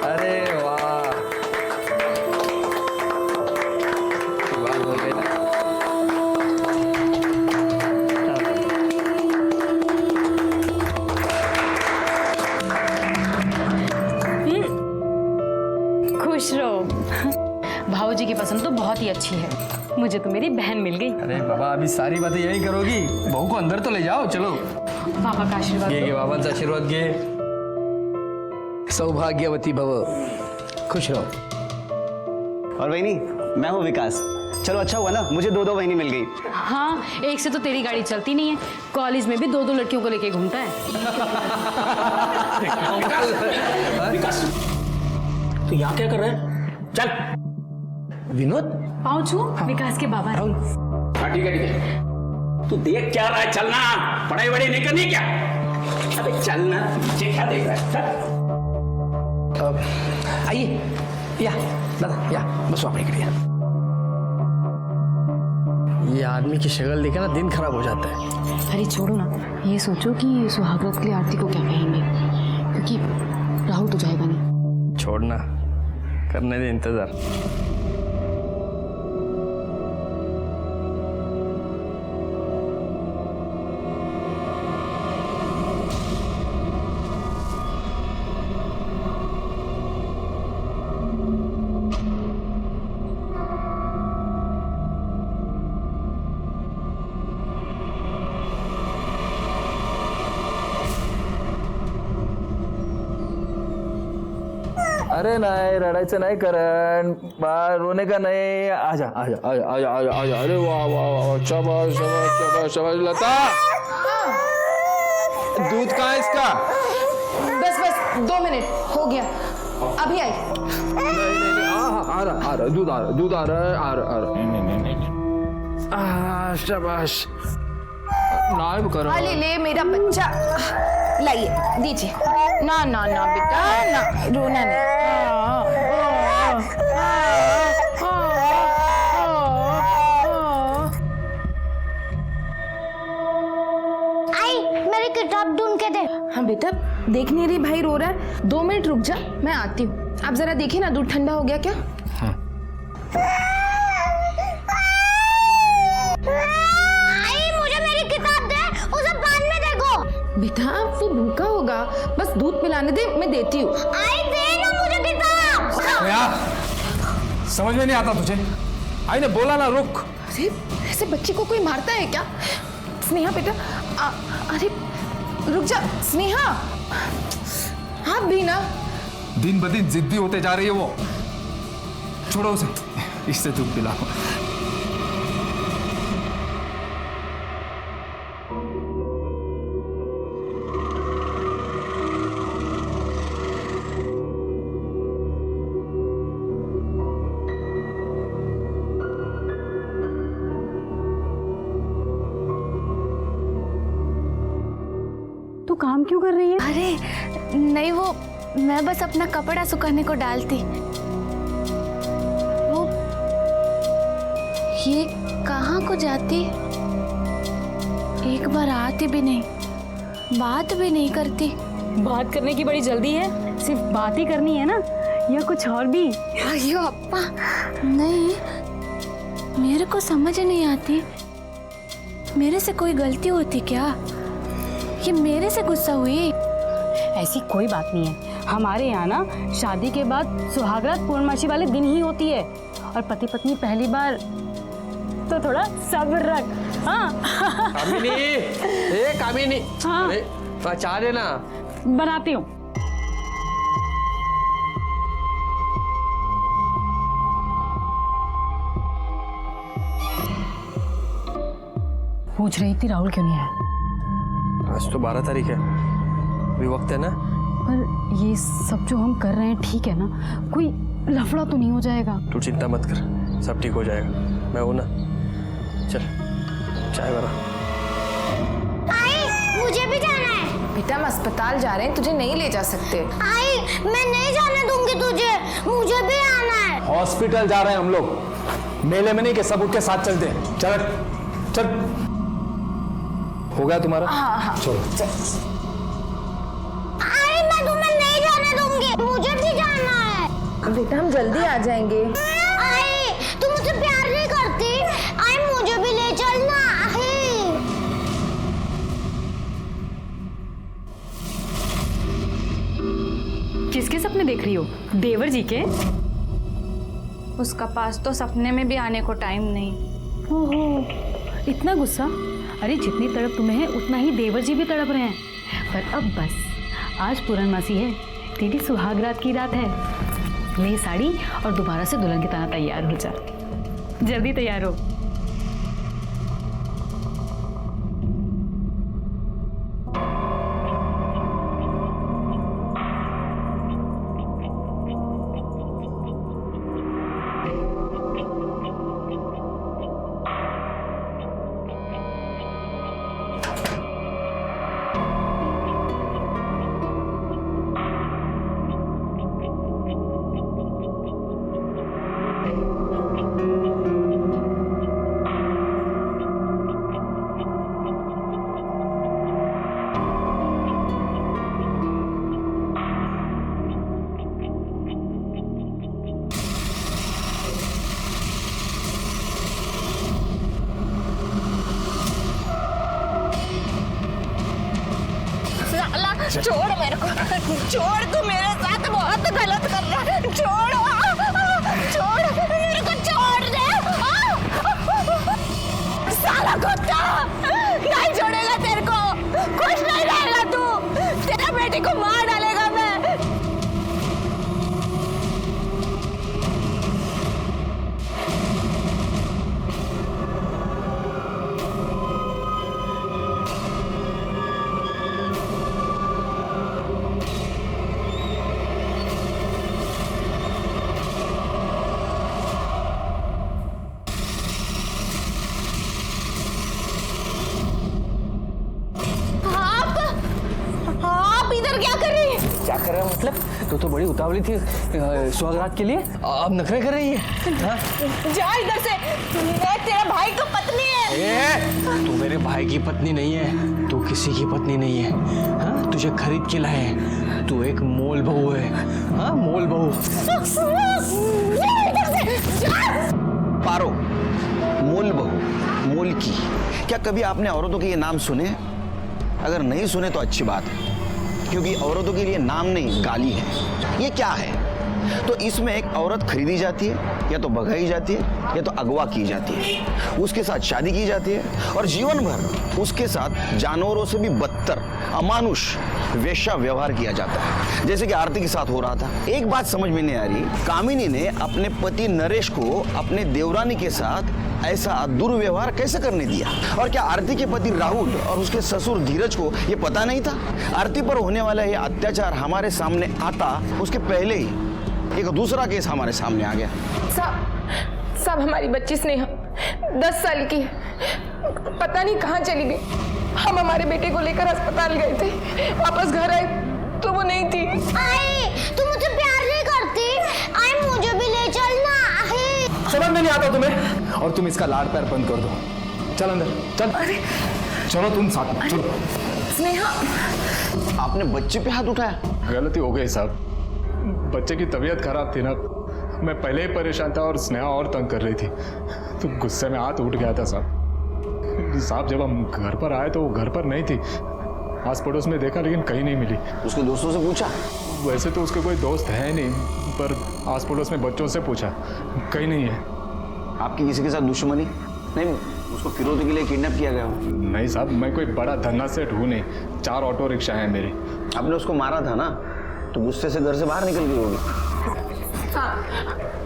अरे वाह, बात हो गई ना। खुश रहो। भाऊजी की पसंद तो बहुत ही अच्छी है, मुझे तो मेरी बहन मिल गई। अरे बाबा, अभी सारी बातें यही करोगी? बहू को अंदर तो ले जाओ, चलो। पापा का आशीर्वाद ये बाबांचा आशीर्वाद घे। सौभाग्यवती भव, खुश रहो। और वहीनी, मैं हूँ विकास। चलो अच्छा हुआ ना, मुझे दो वहीनी मिल गई। हाँ, एक से तो तेरी गाड़ी चलती नहीं है, कॉलेज में भी दो लड़कियों को लेके घूमता है। विकास, तू यहाँ क्या कर रहा है? चल। विनोद, पाँव छू, विकास के बाबा। हाँ ठीक है। तू देख क्या रहा है? चलना, पढ़ाई वढ़ाई नहीं करनी क्या? अबे चलना, पीछे क्या देख रहा है? चल। आइए, या दादा, या बस अपने के लिए। ये आदमी की शक्ल देखे ना दिन खराब हो जाता है। अरे छोड़ो ना, ये सोचो कि सुहागरात के लिए आरती को क्या कहेंगे, क्योंकि राहुल तो जाएगा नहीं। छोड़ना, करने दे इंतजार। अरे नाही, रडायचं नाही करण, बाळ रोने का नाही। आजा आजा आजा आजा आजा आजा। अरे वाह वाह वाह, शाबाश शाबाश शाबाश शाबाश। लता, दूध कहाँ है इसका? बस बस 2 मिनट हो गया, अभी आई। नहीं नहीं नहीं, आ रहा दूध आ रहा, दूध आ रहा है, आ रहा। शाबाश। नाम करो। अली ले मेरा बच्चा, लाइए दीजिए। ना ना ना बेटा ना, रोना नहीं। आई, मेरी किताब ढूंढ के दे। हाँ बेटा, देख नहीं रही भाई रो रहा है? 2 मिनट रुक जा, मैं आती हूँ। आप जरा देखिए ना, दूध ठंडा हो गया क्या? आई, मुझे मेरी किताब दे, उसे बाद में देखो। बेटा वो भूखा होगा, बस दूध पिलाने दे, मैं देती हूँ। आई दे ना मुझे किताब। यार, समझ में नहीं आता तुझे? आई ने बोला ना रुक। अरे ऐसे बच्ची को कोई मारता है क्या? स्नेहा बेटा, अरे रुक जा स्नेहा। आप भी ना। दिन ब दिन जिद्दी होते जा रही है वो। छोड़ो उसे, इससे दूध पिलाओ। तू काम क्यों कर रही है? अरे नहीं, वो मैं बस अपना कपड़ा सुखाने को डालती। वो ये कहाँ को जाती? एक बार आती भी नहीं, बात भी नहीं करती। बात करने की बड़ी जल्दी है, सिर्फ बात ही करनी है ना, या कुछ और भी? अयो अप्पा, नहीं, मेरे को समझ नहीं आती। मेरे से कोई गलती होती क्या? ये मेरे से गुस्सा हुई? ऐसी कोई बात नहीं है। हमारे यहाँ ना शादी के बाद सुहागरात पूर्णमासी वाले दिन ही होती है, और पति पत्नी पहली बार, तो थोड़ा सब्र रख। हाँ कामिनी, ए कामिनी। हाँ। अरे, चाह देना। बनाती हूँ। पूछ रही थी राहुल क्यों नहीं आया? आज तो 12 तारीख है, अभी वक्त है ना। पर ये सब जो हम कर रहे हैं ठीक है ना? कोई लफड़ा तो नहीं हो जाएगा? तू चिंता मत कर, सब ठीक हो जाएगा, मैं हूं ना। चल चाय बना। आई, मुझे भी जाना है। बेटा हम अस्पताल जा रहे हैं, तुझे नहीं ले जा सकते। आई, मैं नहीं जाने दूंगी तुझे, मुझे भी आना है। हॉस्पिटल जा रहे हैं हम लोग, मेले में नहीं कि सब उठ के साथ चलते हैं। चल चल, हो गया तुम्हारा? हाँ चलो चल। आई, मैं तुम्हें नहीं जाने दूंगी, मुझे भी जाना बेटा हम जल्दी आ जाएंगे। आई तू मुझसे प्यार नहीं करती? आई मुझे भी ले चलना। किसके सपने देख रही हो? देवर जी के? उसका पास तो सपने में भी आने को टाइम नहीं। ओहो, इतना गुस्सा? अरे जितनी तड़प तुम्हें है उतना ही देवर जी भी तड़प रहे हैं। पर अब बस, आज पूर्णमासी है, तेरी सुहागरात की रात है। ले साड़ी और दोबारा से दुल्हन की तरह तैयार हो जा। जल्दी तैयार हो। छोड़ मेरे को, छोड़, तू मेरे साथ बहुत गलत कर रहा है। छोड़, छोड़ मेरे को, छोड़ दे। साला कुत्ता, नहीं छोड़ेगा तेरे को, खुश नहीं रहेगा तू, तेरा बेटी को मार डालेगा मैं। क्या कर रहा है मतलब? तू तो बड़ी उतावली थी सुहागरात के लिए, अब नखरे कर रही है। जा इधर से, मैं तेरा भाई का पत्नी है। तू मेरे भाई की पत्नी नहीं है, तू किसी की पत्नी नहीं है। हाँ, तुझे खरीद के लाए हैं, तू एक मोल बहू है। हाँ, मोल बहू। पारो, मोल बहू, मोल की। क्या कभी आपने औरतों के ये नाम सुने? अगर नहीं सुने तो अच्छी बात है, क्योंकि औरतों के लिए नाम नहीं गाली है। ये क्या है? तो इसमें एक औरत खरीदी जाती है, या तो भगाई जाती है, या तो अगवा की जाती है, उसके साथ शादी की जाती है और जीवन भर उसके साथ जानवरों से भी बदतर अमानुष वेश्या व्यवहार किया जाता है, जैसे कि आरती के साथ हो रहा था। एक बात समझ में नहीं आ रही, कामिनी ने अपने पति नरेश को अपने देवरानी के साथ ऐसा दुर्व्यवहार कैसे करने दिया? और क्या आरती के पति राहुल और उसके ससुर धीरज को ये पता नहीं था? आरती पर होने वाला ये अत्याचार हमारे सामने आता उसके पहले ही एक दूसरा केस हमारे सामने आ गया। साहब, हमारी बच्ची स्नेहा 10 साल की, पता नहीं कहाँ चली गई। हम हमारे बेटे को लेकर अस्पताल गए थे, वापस घर आए तो वो नहीं थी। आई तू मुझसे प्यार नहीं करती? आई मुझे भी ले चलना। समझ में नहीं आता तुम्हें? और तुम इसका लाड़ प्यार बंद कर दो। चल अंदर, चल। अरे चलो तुम साथ में चलो। स्नेहा, आपने बच्चे पे हाथ उठाया? गलती हो गई साहब, बच्चे की तबीयत खराब थी ना, मैं पहले ही परेशान था और स्नेहा और तंग कर रही थी, तो गुस्से में हाथ उठ गया था साहब। जब हम घर पर आए तो वो घर पर नहीं थी, आस पड़ोस में देखा लेकिन कहीं नहीं मिली। उसके दोस्तों से पूछा? वैसे तो उसके कोई दोस्त है नहीं, पर आस पड़ोस में बच्चों से पूछा, कहीं नहीं है। आपकी किसी के साथ दुश्मनी? नहीं, उसको फिरौती के लिए किडनैप किया गया हो? नहीं साहब, मैं कोई बड़ा धन्ना सेठ हूँ नहीं, 4 ऑटो रिक्शा हैं मेरे। आपने उसको मारा था ना, तो गुस्से से घर से बाहर निकल गई होगी। हाँ,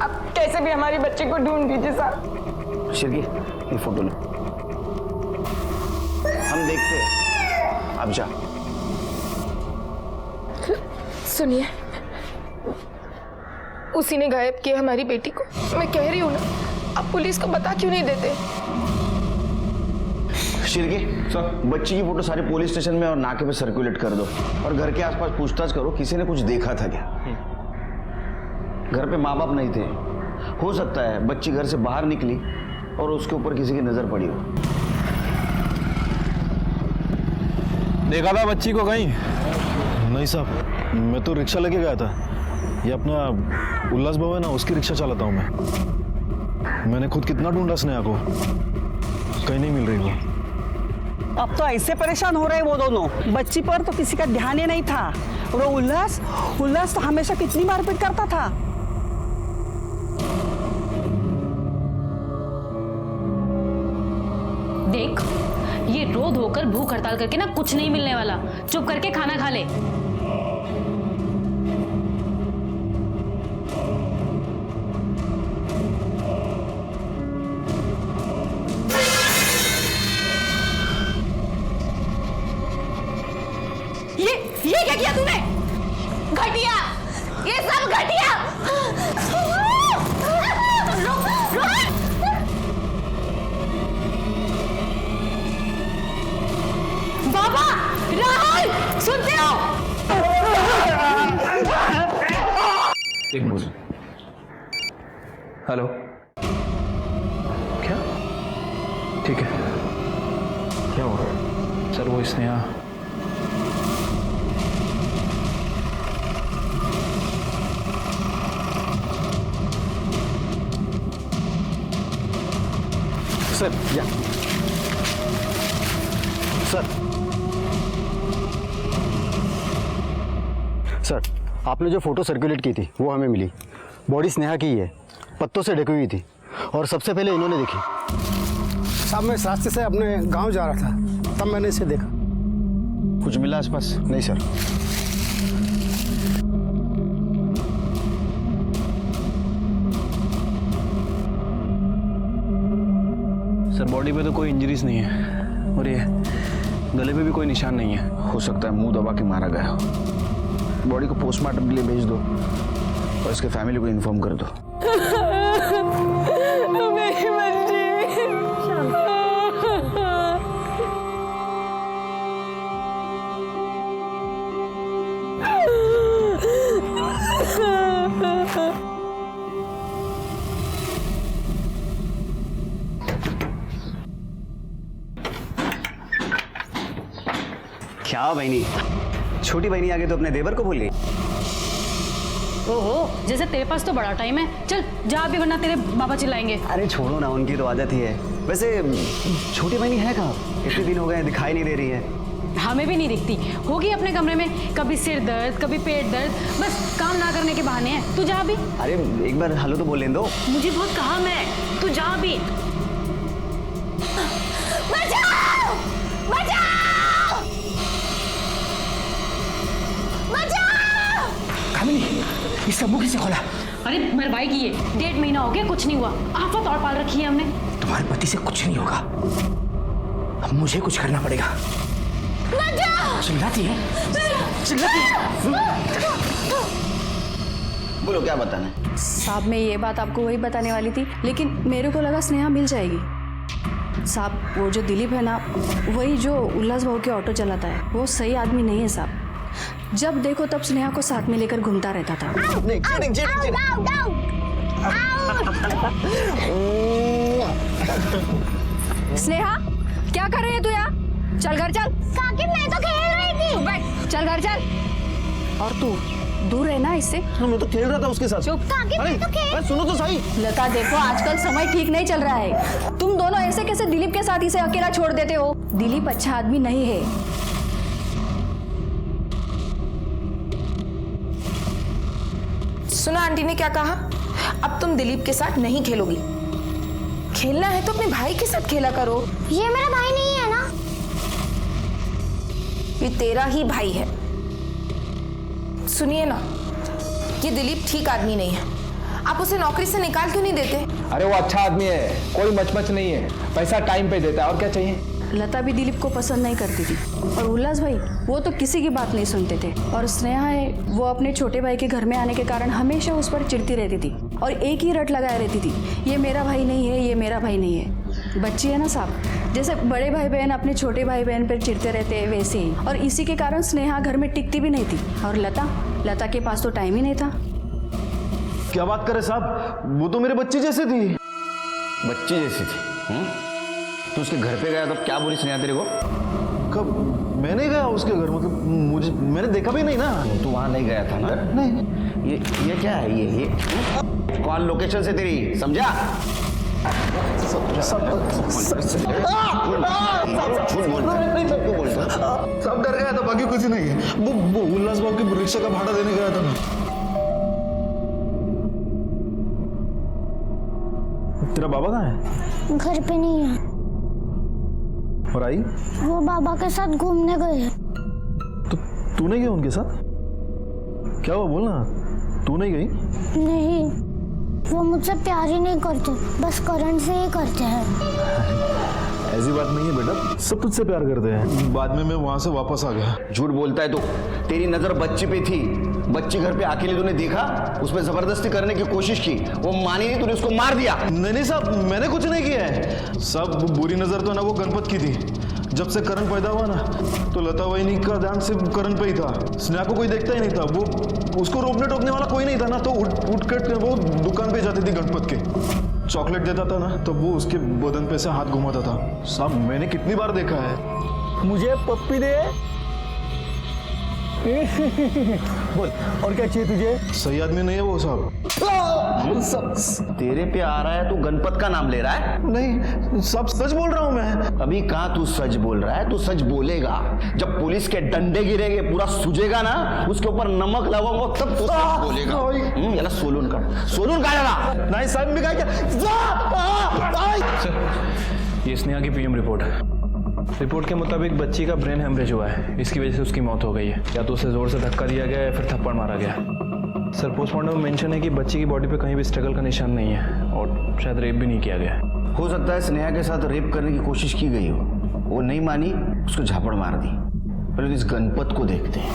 अब कैसे भी हमारी बच्ची को ढूंढ दीजिए साहब। शिरकी, ये फोटो ले, हम देखते हैं। अब जा। सुनिए, उसी ने गायब किया हमारी बेटी को। मैं कह रही हूँ ना, आप पुलिस को बता क्यों नहीं देते? शिरकी, बच्ची की फोटो सारे पुलिस स्टेशन में और नाके पे सर्कुलेट कर दो, और घर के आसपास पूछताछ करो किसी ने कुछ देखा था क्या। घर पे माँ बाप नहीं थे, हो सकता है बच्ची घर से बाहर निकली और उसके ऊपर किसी की नजर पड़ी हो। देखा था बच्ची को कहीं? नहीं साहब। मैं तो रिक्शा लेके गया था। ये अपना उल्लास भवन है ना, उसकी रिक्शा चलाता हूँ मैं। मैंने खुद कितना ढूंढा स्नेहा को, कहीं नहीं मिल रही वो। अब तो ऐसे परेशान हो रहे हैं वो दोनों। बच्ची पर तो किसी का ध्यान ही नहीं था। और वो उल्लास तो हमेशा कितनी मारपीट करता था। देख, ये रो धोकर भूख हड़ताल करके ना कुछ नहीं मिलने वाला। चुप करके खाना खा ले। ये क्या किया तूने? घटिया, ये सब घटिया। बाबा, राहुल, सुनते हो? एक मिनट। हेलो, क्या? ठीक है, क्या हुआ? सर वो स्नेहा। सर या सर, आपने जो फोटो सर्कुलेट की थी वो हमें मिली। बॉडी स्नेहा की ही है, पत्तों से ढकी हुई थी और सबसे पहले इन्होंने देखी। साहब मैं इस रास्ते से अपने गांव जा रहा था, तब मैंने इसे देखा। कुछ मिला आसपास? नहीं सर। सर बॉडी पे तो कोई इंजरीज नहीं है और ये गले पे भी कोई निशान नहीं है। हो सकता है मुंह दबा के मारा गया हो। बॉडी को पोस्टमार्टम के लिए भेज दो और इसके फैमिली को इन्फॉर्म कर दो। मेरी बच्ची। क्या बहनी, छोटी बहनी आगे तो अपने देवर को भूल गई। ओहो, जैसे तेरे पास तो बड़ा टाइम है। चल जा भी, वरना तेरे बाबा चिल्लाएंगे। अरे छोड़ो ना, उनकी तो आदत ही है। वैसे छोटी बहनी है कहाँ? इतने दिन हो गए दिखाई नहीं दे रही है। हमें भी नहीं दिखती, होगी अपने कमरे में। कभी सिर दर्द, कभी पेट दर्द, बस काम ना करने के बहाने हैं। तू जा भी। अरे एक बार हेलो तो बोल लेने दो। मुझे बहुत काम है, तू जा भी। बचाओ! बचाओ! बचाओ! कामिनी, इस मुंह किसे खोला? अरे मरवाई की है, 1.5 महीना हो गया, कुछ नहीं हुआ। आफत और पाल रखी है हमने। तुम्हारे पति से कुछ नहीं होगा, अब मुझे कुछ करना पड़ेगा। चिल्लाती है, चिल्लाती है। बोलो क्या बताना है? साहब मैं ये बात आपको वही बताने वाली थी, लेकिन मेरे को लगा स्नेहा मिल जाएगी। साहब वो जो दिलीप है ना, वही जो उल्लास भाऊ के ऑटो चलाता है, वो सही आदमी नहीं है साहब। जब देखो तब स्नेहा को साथ में लेकर घूमता रहता था। स्नेहा क्या कर रही है तू यहाँ? चल घर चल। काकी मैं तो खेल रही थी। बैठ, चल घर चल। और तू दूर रहना इससे। मैं तो खेल रहा था उसके साथ। चुप। काकी मैं तो खेल। सुनो तो सही। लता देखो, आजकल समय ठीक नहीं चल रहा है। तुम दोनों ऐसे कैसे दिलीप के साथ इसे अकेला छोड़ देते हो? दिलीप अच्छा आदमी नहीं है। सुना आंटी ने क्या कहा? अब तुम दिलीप के साथ नहीं खेलोगी। खेलना है तो अपने भाई के साथ खेला करो। ये मेरा भाई नहीं है ना। ये तेरा ही भाई है। सुनिए ना, ये दिलीप ठीक आदमी नहीं है। आप उसे नौकरी से निकाल क्यों नहीं देते? अरे वो अच्छा आदमी है, कोई मचमच नहीं है, पैसा टाइम पे देता है, और क्या चाहिए? लता भी दिलीप को पसंद नहीं करती थी, और उल्लास भाई वो तो किसी की बात नहीं सुनते थे। और स्नेहा है, वो अपने छोटे भाई के घर में आने के कारण हमेशा उस पर चिढ़ती रहती थी और एक ही रट लगाए रहती थी, ये मेरा भाई नहीं है, ये मेरा भाई नहीं है। बच्ची है ना साहब, जैसे बड़े भाई बहन अपने छोटे भाई बहन पर चिढ़ते रहते हैं वैसे ही। और इसी के कारण स्नेहा घर में टिकती भी नहीं थी। और लता के पास तो टाइम ही नहीं था। क्या बात करे साहब, वो तो मेरे बच्चे जैसे थी। बच्ची जैसी थी? तू उसके घर पे गया तब क्या बोली स्नेहा तेरे को? कब? मैंने गया उसके घर, मतलब मुझे, मैंने देखा भी नहीं ना। तू वहां नहीं गया था ना? नहीं। ये क्या है? ये कॉल लोकेशन से तेरी, समझा? सब डर गया था, बाकी कुछ नहीं है। वो उल्लास बाबू की रिक्शा का भाड़ा देने गया था मैं। तेरा बाबा कहाँ है? घर पे नहीं है। और आई? वो बाबा के साथ घूमने गए। तो तू नहीं गई उनके साथ? क्या हुआ बोलना, तू नहीं गई? नहीं, वो मुझसे प्यार ही नहीं करते, बस करण से ही करते हैं। ऐसी बात नहीं है बेटा, सब तुझसे प्यार करते हैं। बाद में मैं वहां से वापस आ गया। झूठ बोलता है तो। तेरी नजर बच्ची पे थी, बच्ची घर पे अकेले तूने देखा, उस पर जबरदस्ती करने की कोशिश की, वो मानी नहीं, तूने उसको मार दिया। नहीं साहब, मैंने कुछ नहीं किया है। सब बुरी नजर तो ना वो गणपत की थी। जब से करण पैदा हुआ ना, तो लता वहीनी का ध्यान सिर्फ करण पे ही था। स्नेहा को कोई देखता ही नहीं था। वो उसको रोकने टोकने वाला कोई नहीं था ना, तो उठ कर वो दुकान पे जाती थी गणपत के। चॉकलेट देता था ना, तो वो उसके बदन पे से हाथ घुमाता था। साहब मैंने कितनी बार देखा है। मुझे पप्पी दे। बोल, और क्या चाहिए तुझे? सही आदमी नहीं है वो साहब। तेरे पे आ रहा है, तू गणपत का नाम ले रहा है? नहीं सब सच बोल रहा हूँ मैं। अभी कहाँ तू सच बोल रहा है? तू सच बोलेगा जब पुलिस के डंडे गिरेंगे, पूरा सूजेगा ना, उसके ऊपर नमक लगाऊंगा, तब तू सच बोलेगा। याला सोलून का याला। नहीं साहब, मैं क्या सर, ये स्नेहा की पीएम रिपोर्ट है। रिपोर्ट के मुताबिक बच्ची का ब्रेन हेमरेज हुआ है, इसकी वजह से उसकी मौत हो गई है। या तो उसे जोर से धक्का दिया गया या फिर थप्पड़ मारा गया। सर, पोस्टमार्टम में मेंशन है कि बच्ची की बॉडी पे कहीं भी स्ट्रगल का निशान नहीं है और शायद रेप भी नहीं किया गया है। हो सकता है स्नेहा के साथ रेप करने की कोशिश की गई हो, वो नहीं मानी, उसको झापड़ मार दी। पहले तो इस गणपत को देखते हैं।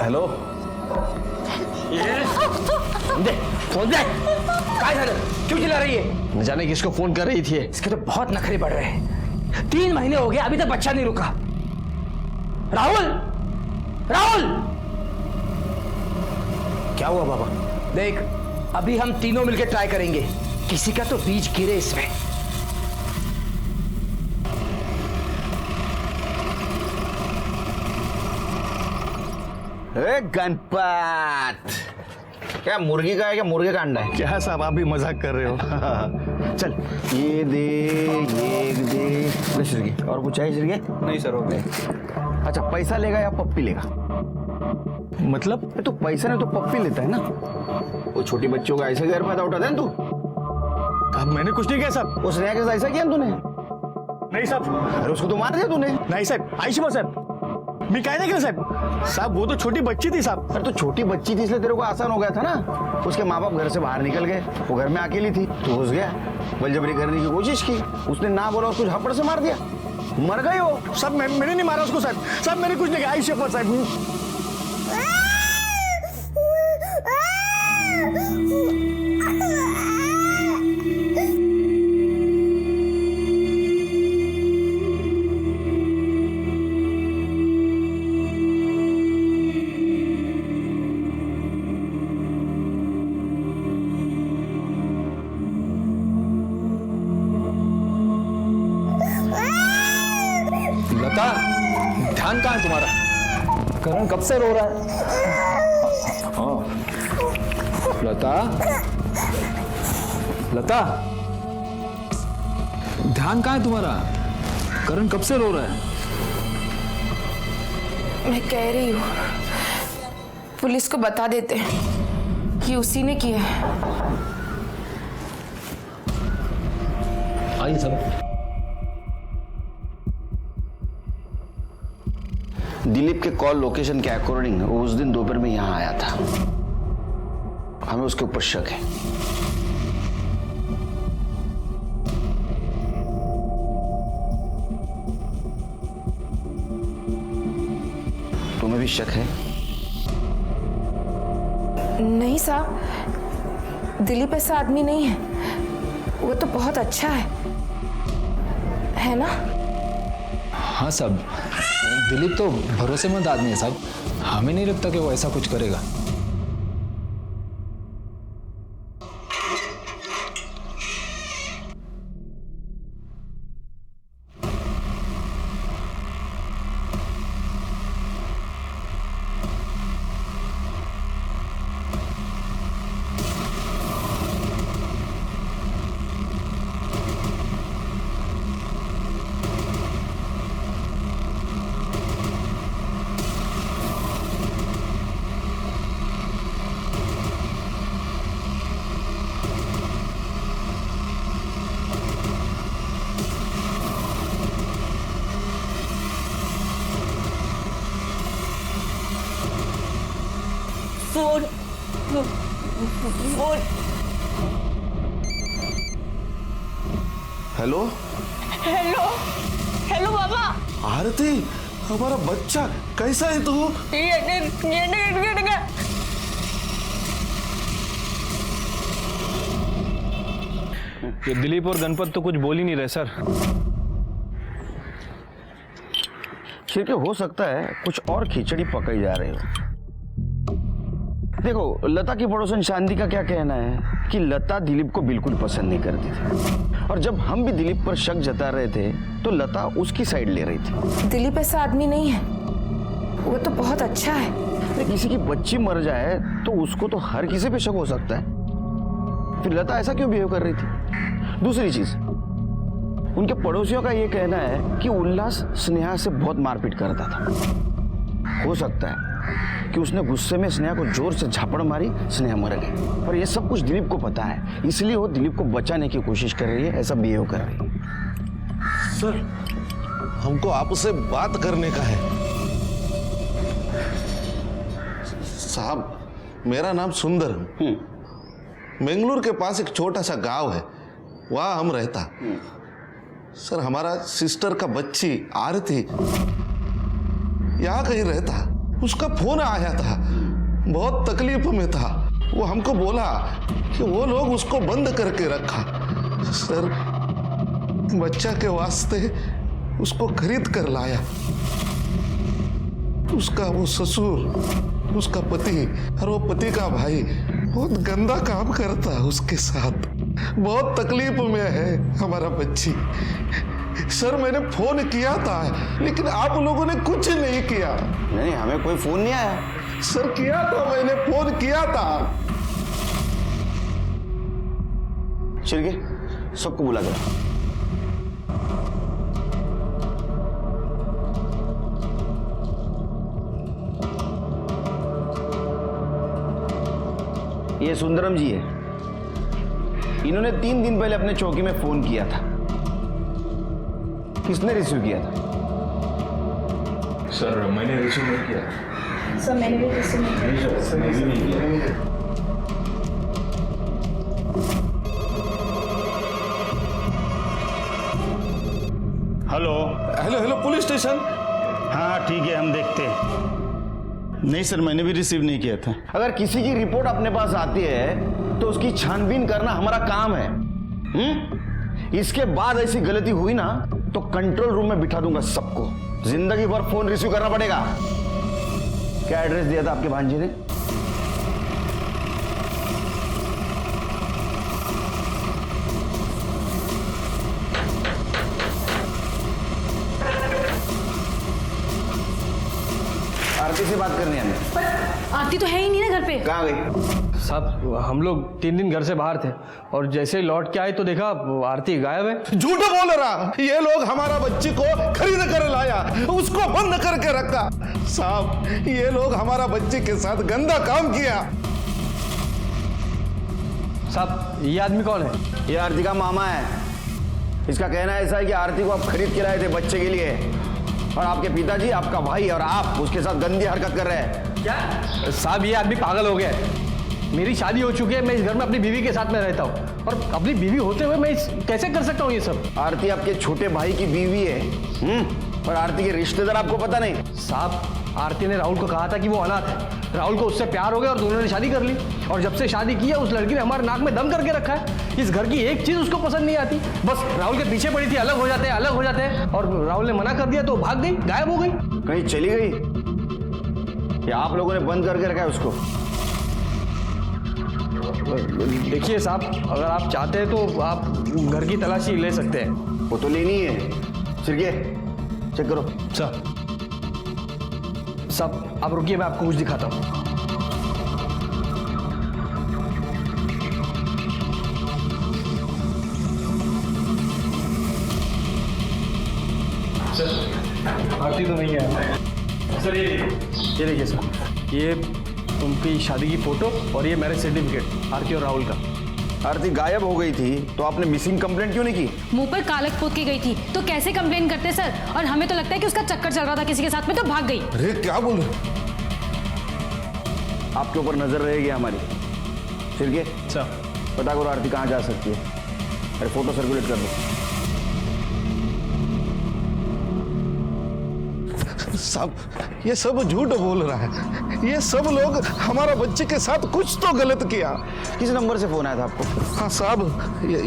हेलो, दे फोन दे। काय झालं? क्यों चिल्ला रही है? न जाने किसको फोन कर रही थी। इसके तो बहुत नखरे बढ़ रहे हैं। 3 महीने हो गए, अभी तक बच्चा नहीं रुका। राहुल, राहुल, क्या हुआ बाबा? देख, अभी हम तीनों मिलकर ट्राई करेंगे, किसी का तो बीज गिरे इसमें। गणपत क्या मुर्गी का है, क्या मुर्गे का अंडा है? क्या साहब आप भी मजाक कर रहे हो? चल ये दे, ये दे। श्रीगे, और कुछ चाहिए श्रीगे? नहीं सर, हो गए। अच्छा, पैसा लेगा या पप्पी लेगा? मतलब तो पैसा नहीं तो पप्पी लेता है ना। वो छोटी बच्चों का ऐसे घर पैदा उठाता है तू। अब मैंने कुछ नहीं किया साहब। उस स्नेहा के साथ ऐसा किया तूने? नहीं साहब। अरे उसको तो मार दिया तूने। नहीं साहब, आयुष्मा साहब, मैं क्या नहीं किया साहब। साहब वो तो छोटी बच्ची थी साहब। अरे तो छोटी बच्ची थी इसलिए तेरे को आसान हो गया था ना। उसके माँ बाप घर से बाहर निकल गए, वो घर में अकेली थी, तो घुस गया, बलजबरी करने की कोशिश की, उसने ना बोला, उसको झपड़ से मार दिया, मर गई वो। साहब मैंने नहीं मारा उसको साहब। साहब मैंने कुछ नहीं किया, आयुष्मा साहब। लता, ध्यान कहाँ है तुम्हारा? करण कब से रो रहा है? हाँ, लता, लता, ध्यान कहाँ है तुम्हारा? करण कब से रो रहा है? मैं कह रही हूँ, पुलिस को बता देते कि उसी ने किया है। आइए सब। दिलीप के कॉल लोकेशन के अकॉर्डिंग वो उस दिन दोपहर में यहां आया था। हमें उसके ऊपर शक है। तुम्हें भी शक है? नहीं साहब, दिलीप ऐसा आदमी नहीं है, वो तो बहुत अच्छा है ना? हाँ साहब, दिलीप तो भरोसेमंद आदमी है साहब, हमें नहीं लगता कि वो ऐसा कुछ करेगा। Phone phone. Hello hello hello बाबा। आरती, हमारा बच्चा कैसा है तू? ये दिलीप और गणपत तो कुछ बोल ही नहीं रहे सर। शिरके, हो सकता है कुछ और खिचड़ी पकाई जा रही हो। देखो, लता की पड़ोसन शांति का क्या कहना है कि लता दिलीप को बिल्कुल पसंद नहीं करती थी, और जब हम भी दिलीप पर शक जता रहे थे तो लता उसकी साइड ले रही थी। दिलीप ऐसा आदमी नहीं है, वो तो बहुत अच्छा है। अरे किसी की बच्ची मर जाए तो उसको तो हर किसी पे शक हो सकता है, फिर लता ऐसा क्यों बिहेव कर रही थी? दूसरी चीज, उनके पड़ोसियों का ये कहना है कि उल्लास स्नेहा से बहुत मारपीट करता था। हो सकता है कि उसने गुस्से में स्नेहा को जोर से झापड़ मारी, स्नेहा मर गई। और ये सब कुछ दिलीप को पता है, इसलिए वो दिलीप को बचाने की कोशिश कर रही है, ऐसा बिहेव कर रही है। सर, हमको आपसे बात करने का है। साहब, मेरा नाम सुंदर है। बेंगलुरु के पास एक छोटा सा गांव है, वहां हम रहता। सर, हमारा सिस्टर का बच्ची आरती यहाँ कहीं रहता। उसका फोन आया था, बहुत तकलीफ में था। वो हमको बोला कि वो लोग उसको बंद करके रखा। सर, बच्चा के वास्ते उसको खरीद कर लाया। उसका वो ससुर, उसका पति और वो पति का भाई बहुत गंदा काम करता है उसके साथ। बहुत तकलीफ में है हमारा बच्ची। सर, मैंने फोन किया था, लेकिन आप लोगों ने कुछ नहीं किया। नहीं, हमें कोई फोन नहीं आया। सर, किया था, मैंने फोन किया था। शिरके, सबको बुला दो। ये सुंदरम जी है, इन्होंने 3 दिन पहले अपने चौकी में फोन किया था। किसने रिसीव किया था? सर, मैंने रिसीव नहीं किया। सर, मैंने भी रिसीव नहीं किया। Hello hello hello, police station. हाँ ठीक है, हम देखते हैं। नहीं सर, मैंने भी रिसीव नहीं किया था। अगर किसी की रिपोर्ट अपने पास आती है तो उसकी छानबीन करना हमारा काम है। इसके बाद ऐसी गलती हुई ना तो कंट्रोल रूम में बिठा दूंगा सबको। जिंदगी भर फोन रिसीव करना पड़ेगा। क्या एड्रेस दिया था आपके भांजे ने? आरती से बात करनी है हमें। आरती तो है ही नहीं ना घर पे। कहाँ गई? साहब, हम लोग 3 दिन घर से बाहर थे और जैसे ही लौट के आए तो देखा आरती गायब है। झूठ बोल रहा। ये लोग हमारा बच्ची को खरीद कर लाया, उसको बंद करके रखा। साहब, ये लोग हमारा बच्ची के साथ गंदा काम किया। साहब, ये आदमी कौन है? ये आरती का मामा है। इसका कहना ऐसा है कि आरती को आप खरीद के लाए थे बच्चे के लिए, और आपके पिताजी, आपका भाई और आप उसके साथ गंदी हरकत कर रहे हैं। क्या? साहब, ये आदमी पागल हो गया है। मेरी शादी हो चुकी है, मैं इस घर में अपनी बीवी के साथ में रहता हूँ, और अपनी बीवी होते हुए मैं कैसे कर सकता हूँ ये सब? आरती आपके छोटे भाई की बीवी है, और आरती के रिश्तेदार आपको पता नहीं? साहब, आरती ने राहुल को कहा था कि वो अनाथ है। राहुल को उससे प्यार हो गया और दोनों ने शादी कर ली। और जब से शादी की है उस लड़की ने हमारे नाक में दम करके रखा है। इस घर की एक चीज उसको पसंद नहीं आती, बस राहुल के पीछे पड़ी थी, अलग हो जाते हैं अलग हो जाते हैं। और राहुल ने मना कर दिया तो भाग गई, गायब हो गई। कहीं चली गई या आप लोगों ने बंद करके रखा है उसको? देखिए साहब, अगर आप चाहते हैं तो आप घर की तलाशी ले सकते हैं। वो तो लेनी है। सिरके चेक करो। साहब आप रुकिए, मैं आपको कुछ दिखाता हूँ। सर आरती तो नहीं है सर। ये देखिए सर, ये उनकी शादी की फोटो और ये मैरिज सर्टिफिकेट आरती और राहुल का। आरती गायब हो गई थी तो आपने मिसिंग कंप्लेंट क्यों नहीं की? मुंह पर कालक पोत के गई थी तो कैसे कंप्लेन करते सर? और हमें तो लगता है कि उसका चक्कर चल रहा था किसी के साथ में तो भाग गई। अरे क्या बोल रहे? आपके ऊपर नजर रहेगी हमारी। सिरके पता करो आरती कहाँ जा सकती है। अरे फोटो सर्कुलेट कर दो। साहब ये सब झूठ बोल रहा है। ये सब लोग हमारा बच्चे के साथ कुछ तो गलत किया। किस नंबर से फोन आया था आपको? हाँ साहब ये।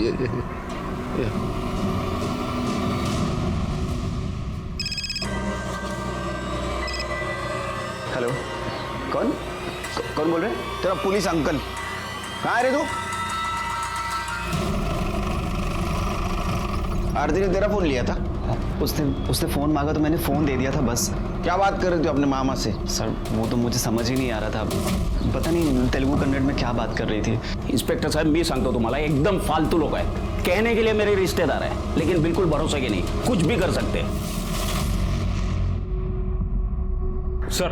हेलो, कौन कौन बोल रहे? तेरा पुलिस अंकल। कहाँ है रे तू? आरती ने तेरा फोन लिया था? उसने फोन मांगा तो मैंने फोन दे दिया था बस। क्या बात कर रहे थे अपने मामा से? सर वो तो मुझे समझ ही नहीं आ रहा था, पता नहीं तेलुगु कन्नड़ में क्या बात कर रही थी। इंस्पेक्टर साहब मी सांगतो तुम्हाला, एकदम फालतू लोग हैं। कहने के लिए मेरे रिश्तेदार हैं लेकिन बिल्कुल भरोसे के नहीं, कुछ भी कर सकते हैं। सर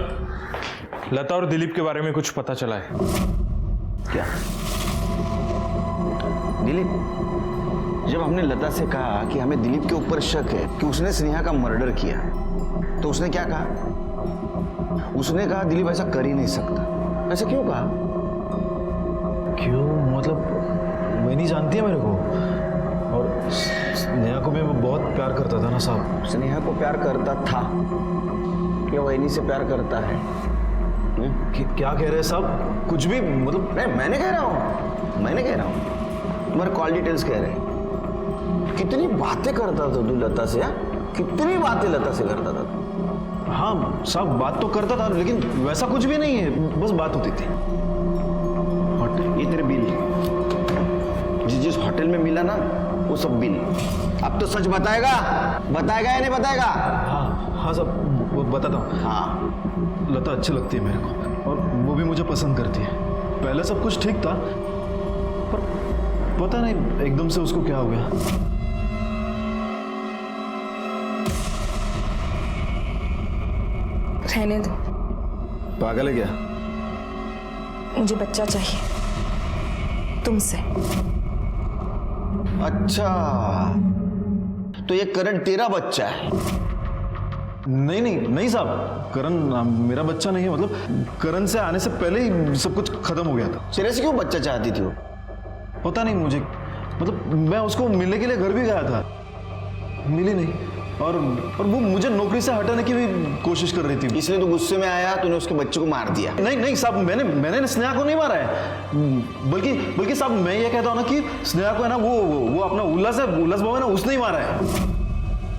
लता और दिलीप के बारे में कुछ पता चला है क्या? दिलीप? जब हमने लता से कहा कि हमें दिलीप के ऊपर शक है कि उसने स्नेहा का मर्डर किया, तो उसने क्या कहा? उसने कहा दिलीप ऐसा कर ही नहीं सकता। ऐसा क्यों कहा? क्यों मतलब वही नहीं जानती है मेरे को, और स्नेहा को भी वो बहुत प्यार करता था ना साहब। स्नेहा को प्यार करता था या वही से प्यार करता है? क्या कह रहे हैं साहब? कुछ भी मतलब नहीं, मैंने कह रहा हूँ तुम्हारे कॉल डिटेल्स कह रहे हैं। कितनी बातें करता था तू लता से? कितनी बातें लता से करता था? हाँ साहब बात तो करता था लेकिन वैसा कुछ भी नहीं है, बस बात होती थी। ये तेरे बिल जिस होटल में मिला ना वो सब बिल। अब तो सच बताएगा या नहीं बताएगा? हाँ साहब बताता हूँ। हाँ लता अच्छी लगती है मेरे को और वो भी मुझे पसंद करती है। पहले सब कुछ ठीक था पर पता नहीं एकदम से उसको क्या हो गया। रहने दो। पागल है क्या? मुझे बच्चा चाहिए तुमसे। अच्छा तो ये करण तेरा बच्चा है? नहीं साहब, करण मेरा बच्चा नहीं है। मतलब करण से आने से पहले ही सब कुछ खत्म हो गया था। सिरे से क्यों बच्चा चाहती थी वो? पता नहीं मुझे, मतलब मैं उसको मिलने के लिए घर भी गया था, मिली नहीं। और वो मुझे नौकरी से हटाने की भी कोशिश कर रही थी। इसलिए तो गुस्से में आया, तूने उसके बच्चे को मार दिया? नहीं साहब, मैंने स्नेहा को नहीं मारा है। बल्कि साहब मैं ये कहता हूँ ना कि स्नेहा को है ना वो अपना उल्लास बाबू है ना, उसने ही मारा है।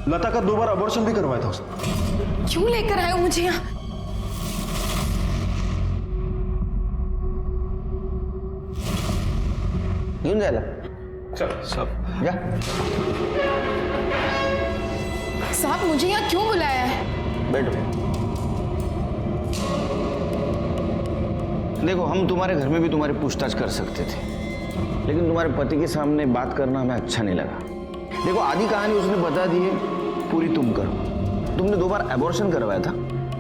लता का 2 बार अबॉर्शन भी करवाया था उसने। क्यों लेकर आए हो मुझे यहाँ? क्यों जाएगा? सब जा। साहब मुझे यहाँ क्यों बुलाया है? बैठो। देखो हम तुम्हारे घर में भी तुम्हारी पूछताछ कर सकते थे लेकिन तुम्हारे पति के सामने बात करना हमें अच्छा नहीं लगा। देखो आधी कहानी उसने बता दी है, पूरी तुम करो। तुमने 2 बार एबॉर्शन करवाया था?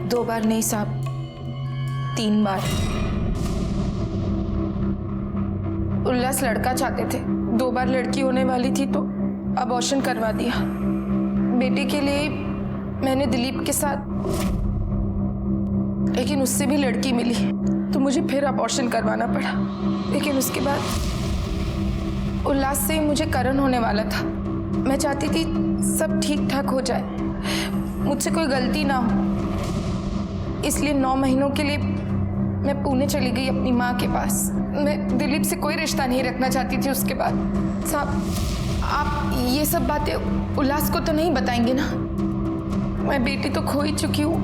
2 बार नहीं साहब, 3 बार। उल्लास लड़का चाहते थे, 2 बार लड़की होने वाली थी तो अबॉर्शन करवा दिया। बेटे के लिए मैंने दिलीप के साथ, लेकिन उससे भी लड़की मिली तो मुझे फिर अबॉर्शन करवाना पड़ा। लेकिन उसके बाद उल्लास से मुझे करण होने वाला था। मैं चाहती थी सब ठीक ठाक हो जाए, मुझसे कोई गलती ना हो। इसलिए 9 महीनों के लिए मैं पुणे चली गई अपनी माँ के पास। मैं दिलीप से कोई रिश्ता नहीं रखना चाहती थी उसके बाद। साहब, आप ये सब बातें उल्लास को तो नहीं बताएंगे ना? मैं बेटी तो खो ही चुकी हूँ,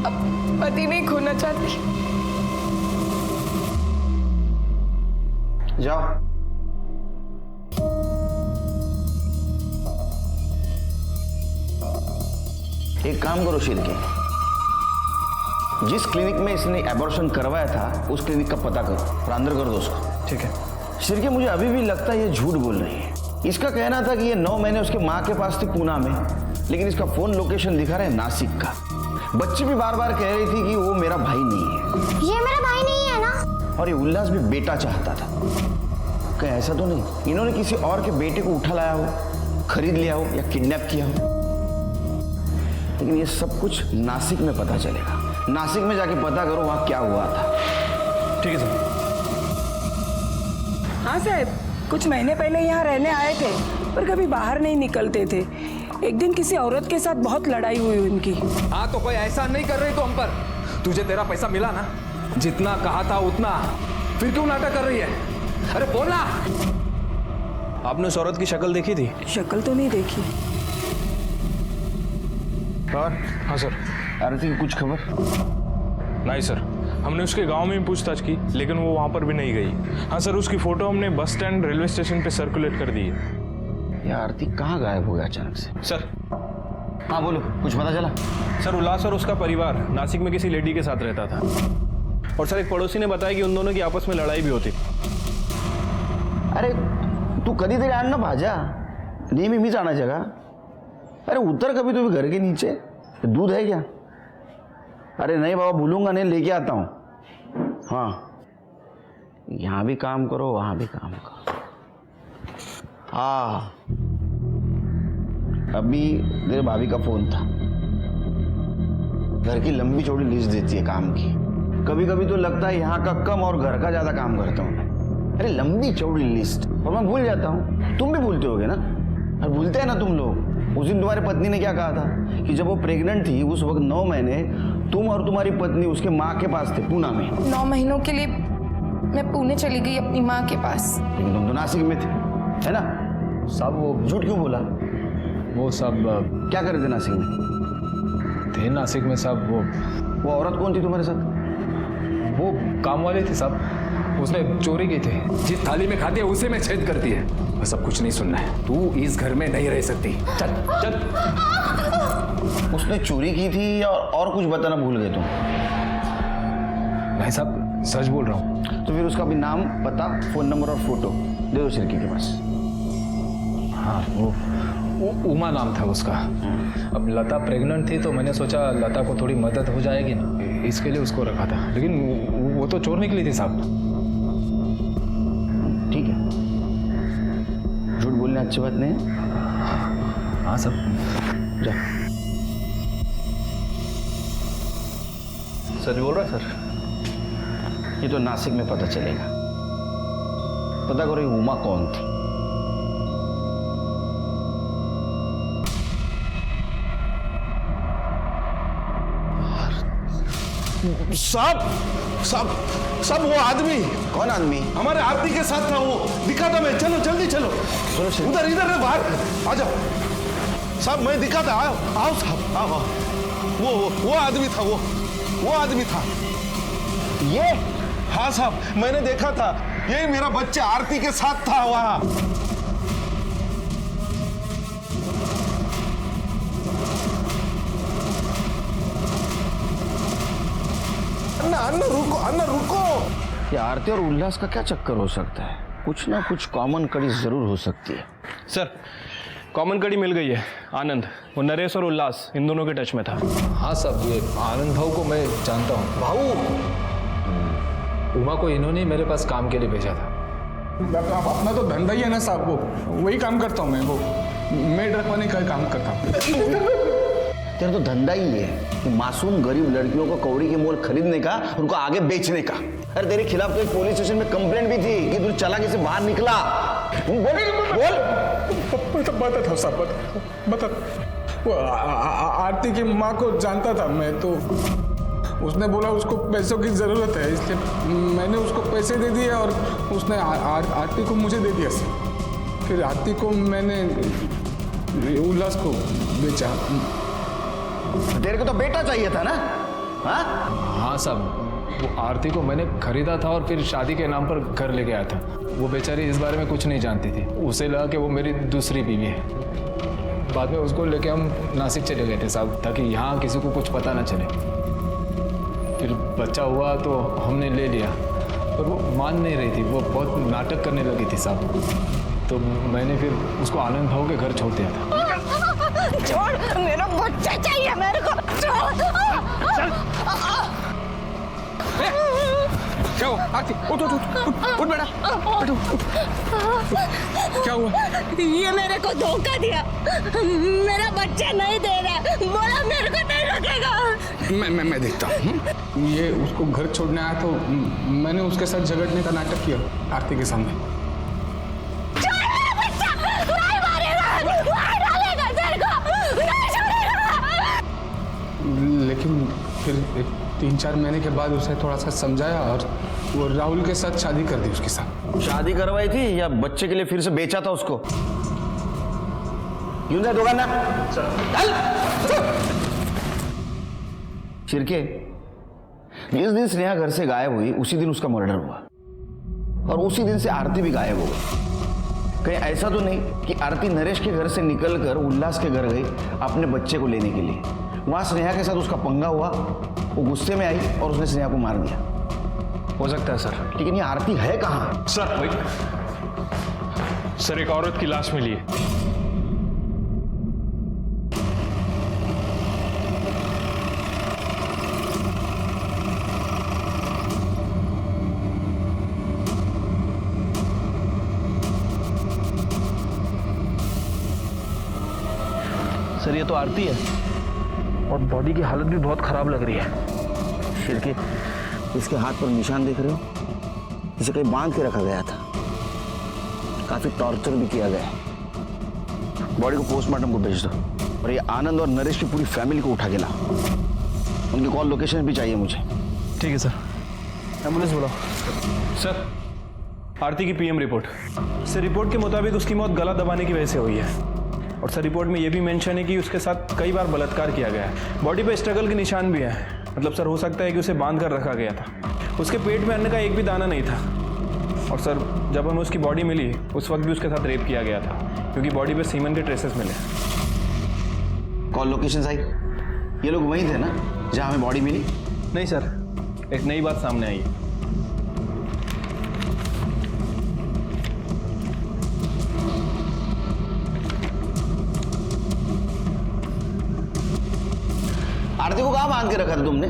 अब पति नहीं खोना चाहती। जाओ। एक काम करो शिरके, जिस क्लिनिक में इसने एबॉर्शन करवाया था उस क्लिनिक का पता करो और अंदर कर दो उसको। ठीक है। शिरके, मुझे अभी भी लगता है ये झूठ बोल रही है। इसका कहना था कि ये 9 महीने उसके माँ के पास थी पूना में, लेकिन इसका फोन लोकेशन दिखा रहा है नासिक का। बच्ची भी बार बार कह रही थी कि वो मेरा भाई नहीं है। ये मेरा भाई नहीं है ना? और ये उल्लास भी बेटा चाहता था। कहीं ऐसा तो नहीं इन्होंने किसी और के बेटे को उठा लाया हो, खरीद लिया हो या किडनैप किया हो? लेकिन ये सब कुछ नासिक में पता चलेगा। नासिक में जाके पता करो वहां क्या हुआ था। ठीक है सर। हाँ साहब, कुछ महीने पहले यहाँ रहने आए थे, पर कभी बाहर नहीं निकलते थे। एक दिन किसी औरत के साथ बहुत लड़ाई हुई उनकी। हाँ तो कोई ऐसा नहीं कर रही तो हम पर। तुझे तेरा पैसा मिला ना, जितना कहा था उतना, फिर क्यों नाटक कर रही है? अरे बोलना। आपने उस औरत की शक्ल देखी थी? शक्ल तो नहीं देखी। और हाँ सर। आरती की कुछ खबर? नहीं सर, हमने उसके गांव में भी पूछताछ की, लेकिन वो वहां पर भी नहीं गई। हाँ सर, उसकी फोटो हमने बस स्टैंड रेलवे स्टेशन पे सर्कुलेट कर दी है। ये आरती कहाँ गायब हो गया अचानक से? सर। हाँ बोलो, कुछ पता चला? सर, उल्लास और उसका परिवार नासिक में किसी लेडी के साथ रहता था, और सर एक पड़ोसी ने बताया कि उन दोनों की आपस में लड़ाई भी होती। अरे तू कधी तरी आण ना भाज्या, नेहमी मीच आणायच्या का? अरे उतर कभी तो भी घर के नीचे, दूध है क्या? अरे नहीं बाबा, भूलूंगा नहीं, लेके आता हूँ। हाँ, यहाँ भी काम करो वहाँ भी काम करो। हाँ, अभी तेरे भाभी का फोन था। घर की लंबी चौड़ी लिस्ट देती है काम की। कभी कभी तो लगता है यहाँ का कम और घर का ज्यादा काम करता हूँ मैं। अरे लंबी चौड़ी लिस्ट, और मैं भूल जाता हूँ। तुम भी भूलते होगे ना? और भूलते हैं ना तुम लोग। उस दिन तुम्हारी पत्नी ने क्या कहा था कि जब वो प्रेग्नेंट थी उस वक्त 9 महीने तुम और तुम्हारी पत्नी उसके माँ के पास थे पूना में। 9 महीनों के लिए मैं पुणे चली गई अपनी माँ के पास। लेकिन तुम तो नासिक में थे, है ना? सब वो झूठ क्यों बोला? वो सब क्या कर रहे थे नासिक में? थे नासिक में सब। वो औरत कौन थी तुम्हारे साथ? वो काम वाले थे सब। उसने चोरी की थी। जिस थाली में खाती है उसे में छेद करती है। मैं सब कुछ नहीं सुनना है। तू इस घर में नहीं रह सकती। चल चल। उसने चोरी की थी और कुछ बताना भूल गए तुम? नहीं साहब, सच बोल रहा हूँ। तो फिर उसका भी नाम, पता, फोन नंबर और फोटो दे दो शिरकी के पास। हाँ, वो उमा नाम था उसका। अब लता प्रेग्नेंट थी तो मैंने सोचा लता को थोड़ी मदद हो जाएगी ना, इसके लिए उसको रखा था। लेकिन वो तो चोर निकली थी साहब। ठीक है, झूठ बोलने अच्छी बात नहीं है। हाँ सब। जा। सच बोल रहा है सर? ये तो नासिक में पता चलेगा। पता करो ये उमा कौन थी। सब वो आदमी। कौन आदमी? हमारे आरती के साथ था, वो दिखा था मैं। चलो जल्दी चलो। उधर इधर है, बाहर आ जाओ। साहब मैं दिखा था। आओ साहब, आओ। वो आदमी था। वो आदमी था ये। हाँ साहब, मैंने देखा था। यही मेरा बच्चा आरती के साथ था वहां। अन्ना रुको। ये आरती और उल्लास का क्या चक्कर हो सकता है? कुछ ना कुछ कॉमन कड़ी जरूर हो सकती है। सर, कॉमन कड़ी मिल गई है। आनंद, वो नरेश और उल्लास इन दोनों के टच में था। हाँ साहब, ये आनंद भाऊ को मैं जानता हूँ। भाऊ, उमा को इन्होंने मेरे पास काम के लिए भेजा था। अपना तो धंधा ही है ना साहब, वो वही काम करता हूँ मैं। वो मेड रखवाने का काम करता हूँ। तेरा तो धंधा ही है कि मासूम गरीब लड़कियों को कौड़ी के मोल खरीदने का, उनको आगे बेचने का। अरे तेरे खिलाफ तो एक पुलिस स्टेशन में कंप्लेंट भी थी कि तू चालाकी से बाहर निकला। बोल। बता साहब, बता। वो आरती की माँ को जानता था मैं, तो उसने बोला उसको पैसों की ज़रूरत है, इसलिए मैंने उसको पैसे दे दिए और उसने आरती को मुझे दे दिया सर। फिर आरती को मैंने उल्लास को बेचा। तेरे को तो बेटा चाहिए था ना? हाँ साहब, वो आरती को मैंने खरीदा था और फिर शादी के नाम पर घर ले गया था। वो बेचारी इस बारे में कुछ नहीं जानती थी। उसे लगा कि वो मेरी दूसरी बीवी है। बाद में उसको लेके हम नासिक चले गए थे साहब, ताकि यहाँ किसी को कुछ पता ना चले। फिर बच्चा हुआ तो हमने ले लिया, पर वो मान नहीं रही थी, वो बहुत नाटक करने लगी थी साहब। तो मैंने फिर उसको आनंद भाऊ के घर छोड़ दिया था। छोड़, मेरा बच्चा चाहिए मेरे को, छोड़। क्या हुआ आरती? उठ उठ उठ उठ बेटा, क्या हुआ? ये मेरे को धोखा दिया, मेरा बच्चा नहीं दे रहा, बोला मेरे को नहीं रखेगा। मैं देखता हूँ। ये उसको घर छोड़ने आया तो मैंने उसके साथ झगड़ने का नाटक किया आरती के सामने। लेकिन फिर 3-4 महीने के बाद उसे थोड़ा सा समझाया और वो राहुल के साथ शादी कर दी उसके साथ। शादी करवाई थी या बच्चे के लिए फिर से बेचा था उसको? यूं जा दुकानदार, शिरके, जिस दिन स्नेहा घर से गायब हुई उसी दिन उसका मर्डर हुआ और उसी दिन से आरती भी गायब हो गई। कहीं ऐसा तो नहीं कि आरती नरेश के घर से निकलकर उल्लास के घर गई अपने बच्चे को लेने के लिए? वहां स्नेहा के साथ उसका पंगा हुआ, वो गुस्से में आई और उसने स्नेहा को मार दिया। हो सकता है सर, लेकिन ये आरती है कहाँ? सर एक औरत की लाश मिली है। सर ये तो आरती है और बॉडी की हालत भी बहुत खराब लग रही है। शिरके, इसके हाथ पर निशान देख रहे हो? इसे कहीं बांध के रखा गया था, काफी टॉर्चर भी किया गया है। बॉडी को पोस्टमार्टम को भेज दो और ये आनंद और नरेश की पूरी फैमिली को उठा के लाओ। उनकी कॉल लोकेशन भी चाहिए मुझे। ठीक है सर, एम्बुलेंस बुलाओ। सर आरती की पीएम रिपोर्ट। सर रिपोर्ट के मुताबिक उसकी मौत गला दबाने की वजह से हुई है और सर रिपोर्ट में यह भी मेंशन है कि उसके साथ कई बार बलात्कार किया गया है। बॉडी पे स्ट्रगल के निशान भी है, मतलब सर हो सकता है कि उसे बांध कर रखा गया था। उसके पेट में अन्न का एक भी दाना नहीं था और सर जब हमें उसकी बॉडी मिली उस वक्त भी उसके साथ रेप किया गया था, क्योंकि बॉडी पे सीमन के ट्रेसेस मिले। Call location I? ये लोग वहीं थे ना जहां हमें बॉडी मिली? नहीं सर, एक नई बात सामने आई है। आरती को कहाँ बांध के रखा था तुमने?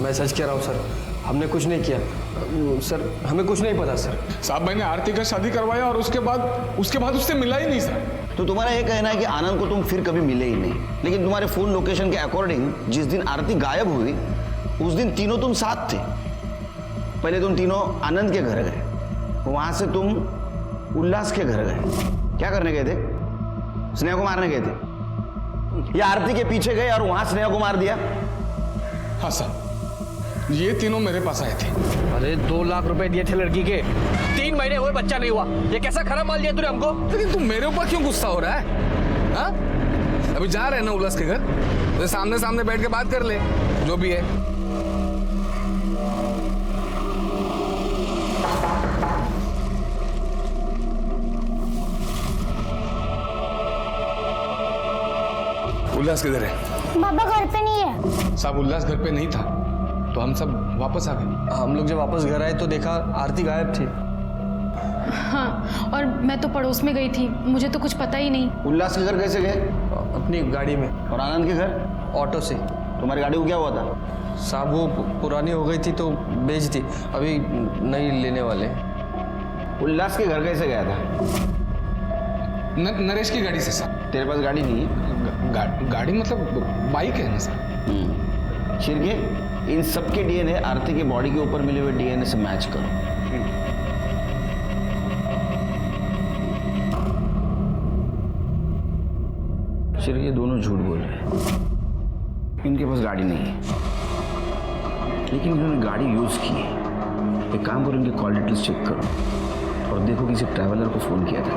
मैं सच कह रहा हूँ सर, हमने कुछ नहीं किया सर, हमें कुछ नहीं पता सर। साहब मैंने आरती का शादी करवाया और उसके बाद उससे मिला ही नहीं सर। तो तुम्हारा ये कहना है कि आनंद को तुम फिर कभी मिले ही नहीं, लेकिन तुम्हारे फोन लोकेशन के अकॉर्डिंग जिस दिन आरती गायब हुई उस दिन तीनों तुम साथ थे। पहले तुम तीनों आनंद के घर गए, वहां से तुम उल्लास के घर गए। क्या करने गए थे? स्नेहा को मारने गए थे या आरती के पीछे गए और वहां स्नेहा को मार दिया? हाँ सर, ये तीनों मेरे पास आए थे। अरे 2 लाख रुपए दिए थे लड़की के, 3 महीने हुए बच्चा नहीं हुआ। ये कैसा खराब माल दिया तूने हमको? लेकिन तू मेरे ऊपर क्यों गुस्सा हो रहा है? हाँ? अभी जा रहे हैं ना उल्लास के घर, तो सामने सामने बैठ के बात कर ले जो भी है। उल्लास किधर है? बाबा घर पे नहीं है। साहब उल्लास घर पे नहीं था तो हम सब वापस आ गए। हम लोग जब वापस घर आए तो देखा आरती गायब थी। हाँ, और मैं तो पड़ोस में गई थी, मुझे तो कुछ पता ही नहीं। उल्लास के घर कैसे गए? अपनी गाड़ी में। और आनंद के घर? ऑटो से। तुम्हारी गाड़ी को क्या हुआ था? साहब वो पुरानी हो गई थी तो बेच दी, अभी नई लेने वाले। उल्लास के घर कैसे गया था? नरेश की गाड़ी से सर। तेरे पास गाड़ी नहीं है? गाड़ी मतलब बाइक है ना सर। शिरके, इन सबके डीएनए आरती के बॉडी के ऊपर मिले हुए डीएनए से मैच करो। सिर्फ ये दोनों झूठ बोल रहे हैं। इनके पास गाड़ी नहीं है, लेकिन उन्होंने गाड़ी यूज की है। एक काम करो, इनकी कॉल डिटेल्स चेक करो और देखो किसी ट्रैवलर को फोन किया था।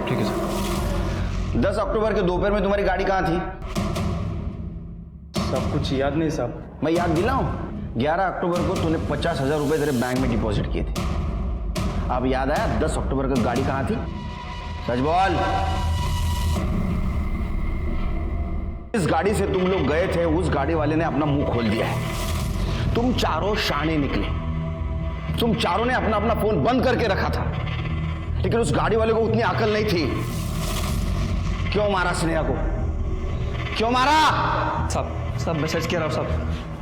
ठीक है सर। 10 अक्टूबर के दोपहर में तुम्हारी गाड़ी कहाँ थी? सब कुछ याद नहीं साहब। मैं याद दिलाऊं, 11 अक्टूबर को तूने 50,000 रुपए तेरे बैंक में डिपॉजिट किए थे। अब याद आया 10 अक्टूबर को गाड़ी कहाँ थी? सच बोल। इस गाड़ी से तुम लोग गए थे, उस गाड़ी वाले ने अपना मुंह खोल दिया है। तुम चारों शाने निकले, तुम चारों ने अपना अपना फोन बंद करके रखा था, लेकिन उस गाड़ी वाले को उतनी अकल नहीं थी। क्यों मारा स्नेहा को? क्यों मारा? साहब मैसेज कह रहा हूँ साहब,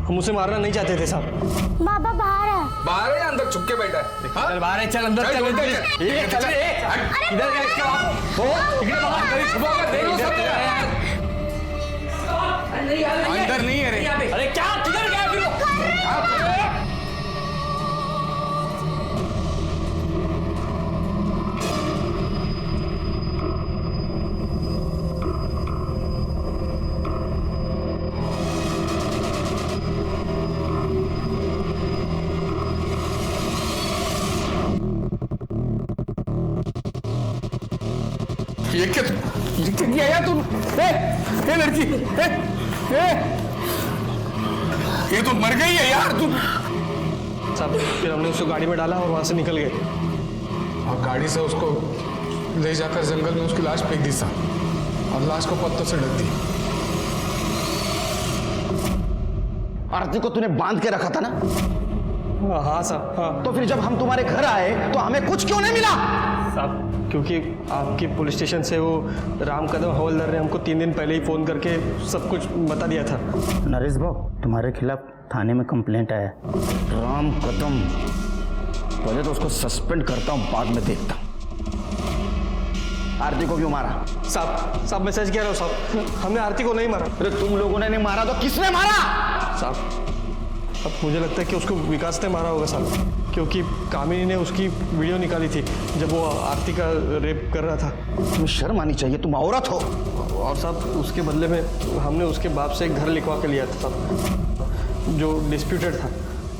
हम उसे मारना नहीं चाहते थे साहब। बाबा बाहर है। बाहर है या अंदर छुप के बैठा है? चल बाहर है, चल अंदर चल। इधर क्या इसके बाप? इधर बाहर कहीं छुपा होगा, देख लो सब। अंदर नहीं है रे। अरे क्या किधर गया फिर? ये क्या किया यार तुम? ए लड़की, ये तो मर गई है यार तुम। साहब फिर हमने उसको गाड़ी में डाला और वहां से निकल गए। और गाड़ी से उसको ले जाकर जंगल में उसकी लाश फेंक दी साहब, और लाश को पत्तों से ढक दी। आरती को तूने बांध के रखा था ना? हाँ साहब, हाँ। तो फिर जब हम तुम्हारे घर आए तो हमें कुछ क्यों नहीं मिला? साहब क्योंकि आपके पुलिस स्टेशन से वो राम कदम हवलदार ने हमको 3 दिन पहले ही फ़ोन करके सब कुछ बता दिया था। नरेश भाऊ, तुम्हारे खिलाफ थाने में कंप्लेंट आया। राम कदम, पहले तो उसको सस्पेंड करता हूँ, बाद में देखता हूँ। आरती को क्यों मारा? साहब मैं सच कह रहा हूँ साहब, हमने आरती को नहीं मारा। अरे तुम लोगों ने नहीं मारा तो किसने मारा? साहब अब मुझे लगता है कि उसको विकास ने मारा होगा साहब, क्योंकि कामिनी ने उसकी वीडियो निकाली थी जब वो आरती का रेप कर रहा था। तुम्हें शर्म आनी चाहिए, तुम औरत हो। और साहब उसके बदले में हमने उसके बाप से एक घर लिखवा के लिया था साहब, जो डिस्प्यूटेड था,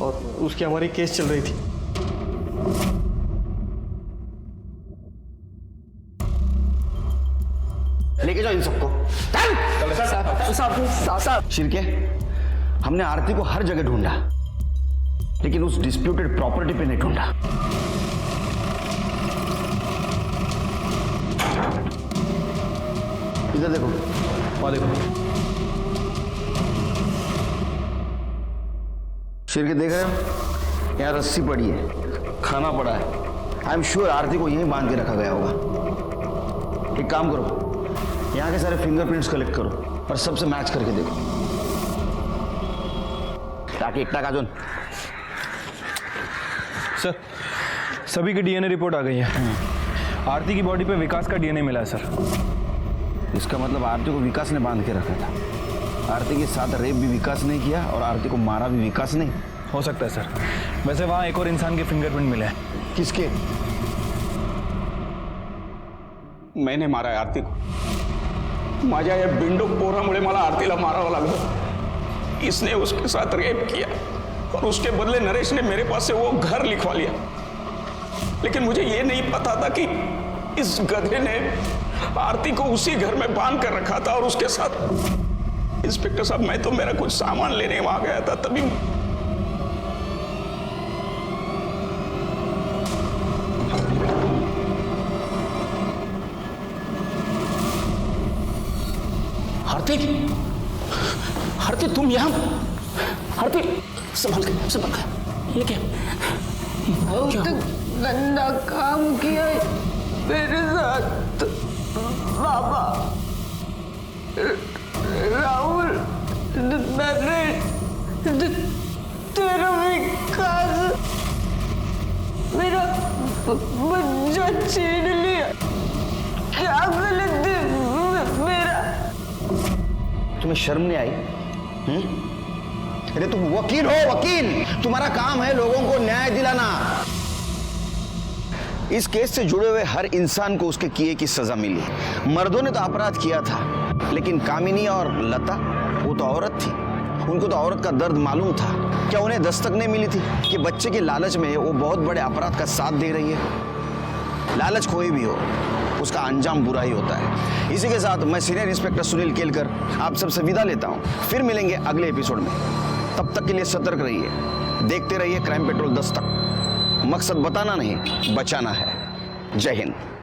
और उसकी हमारी केस चल रही थी। लेके जाओ इन सबको। साहब शिरके, हमने आरती को हर जगह ढूंढा, लेकिन उस डिस्प्यूटेड प्रॉपर्टी पे नहीं ढूंढा। इधर देखो, वहां देखो। शिरके देख रहे हो? यहाँ रस्सी पड़ी है, खाना पड़ा है। आई एम श्योर आरती को यहीं बांध के रखा गया होगा। एक काम करो, यहाँ के सारे फिंगरप्रिंट्स कलेक्ट करो और सबसे मैच करके देखो, ताकि एक टाका जोन। सर सभी की डीएनए रिपोर्ट आ गई है। आरती की बॉडी पे विकास का डीएनए मिला है सर। इसका मतलब आरती को विकास ने बांध के रखा था। आरती के साथ रेप भी विकास ने किया और आरती को मारा भी विकास ने। हो सकता है सर। वैसे वहाँ एक और इंसान के फिंगरप्रिंट मिले हैं। किसके? मैंने मारा आहे आरती। माझ्या या बिंडो पोरामुळे मला आरतीला मारावं लागलं। इसने उसके साथ रेप किया और उसके बदले नरेश ने मेरे पास से वो घर लिखवा लिया। लेकिन मुझे ये नहीं पता था कि इस गधे ने आरती को उसी घर में बांध कर रखा था और उसके साथ। इंस्पेक्टर साहब, मैं तो मेरा कुछ सामान लेने वहां गया था, तभी आरती तुम यहाँ? आरती संभल के, ये क्या? बहुत गंदा काम किया मेरे साथ बाबा। राहुल, तेरा विकास मेरा बच्चा छीन लिया। क्या गलती मेरा? तुम्हें शर्म नहीं आई? अरे तुम वकील हो, वकील। तुम्हारा काम है लोगों को न्याय दिलाना। इस केस से जुड़े हुए हर इंसान को उसके किए की सजा मिली। मर्दों ने तो अपराध किया था, लेकिन कामिनी और लता, वो तो औरत थी, उनको तो औरत का दर्द मालूम था। क्या उन्हें दस्तक नहीं मिली थी कि बच्चे के लालच में वो बहुत बड़े अपराध का साथ दे रही है? लालच कोई भी हो, उसका अंजाम बुरा ही होता है। इसी के साथ मैं सीनियर इंस्पेक्टर सुनील केलकर आप सबसे विदा लेता हूँ। फिर मिलेंगे अगले एपिसोड में। तब तक के लिए सतर्क रहिए, देखते रहिए क्राइम पेट्रोल दस्तक। मकसद बताना नहीं, बचाना है। जय हिंद।